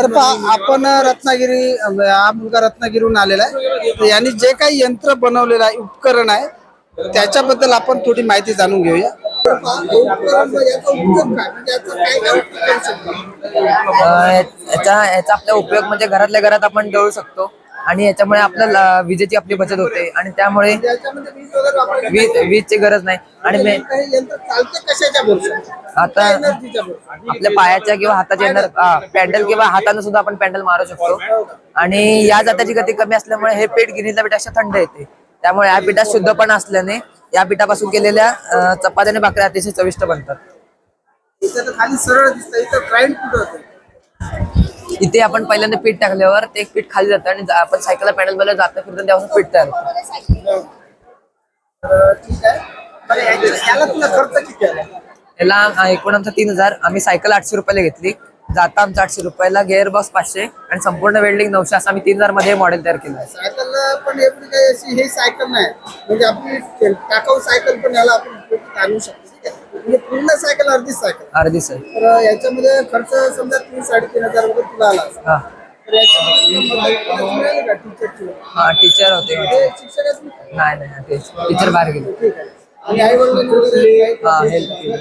तर आपण रत्नागिरी हा मुलगा रत्नागिरीहून आलेला आहे. तर यांनी जे काही यंत्र बनवलेलं आहे, उपकरण आहे, त्याच्याबद्दल आपण थोडी माहिती जाणून घेऊया. उपकरण याचा उपयोग काय, म्हणजे याचा काय काय उपयोग करू शकतो? याचा आपला उपयोग म्हणजे घरातल्या घरात आपण दळू शकतो आणि याच्यामुळे आपल्याला विजेची आपली बचत होते आणि त्यामुळे याच्यामध्ये वीज वगैरे वापरायची वीजची गरज नाही. आणि हे यंत्र चालते कशाच्या भरोशावर? आता एनर्जीच्या भरोशावर. आपल्या पायाच्या किंवा हाताच्या पॅन्डल किंवा हाताने सुद्धा आपण पॅन्डल मारू शकतो. आणि या जात्याची गती कमी असल्यामुळे हे पीठ गिरणीतल्या पिठापेक्षा थंड येते. त्यामुळे या पिठात शुद्धपणा असल्याने या पिठापासून केलेल्या चपात्या आणि भाकऱ्या अतिशय चविष्ट बनतात. इथं तर खाली सरळ दिसतं, इथं ग्राइंड कुठं होतं? इथे आपण पहिल्यांदा पीठ टाकल्यावर ते पीठ खाली जातं आणि आपण सायकलला पॅडल बनवलं जातं फिरतं त्यापासून पीठ तयार होतं. ठीक आहे. बरं, याला तुला खर्च किती आला? याला एकूण आमचा 3000. आम्ही सायकल 800 रुपयाला घेतली, जाता आमचा 800 रुपयाला, गिअर बॉक्स 500 आणि संपूर्ण वेल्डिंग 900. असं आम्ही 3000 मध्ये मॉडेल तयार केलं आहे. सायकल पण एवढी काही अशी हे सायकल नाही, म्हणजे आपली टाकाऊ सायकल पण याला आपण आणू शकतो. म्हणजे पूर्ण सायकल अर्धी सायकल. अर्धी सर. तर याच्यामध्ये खर्च समजा 3-3.5 हजार वगैरे तुला आला असेल. हा तर याच्यामध्ये मदत मिळाली का टीचरची? हा, टीचर होते. शिक्षकच नाही नाही, टीचर बाहेर गेले. ठीक आहे. आणि आई वडिलांनी वगैरे हा, हेल्प केली.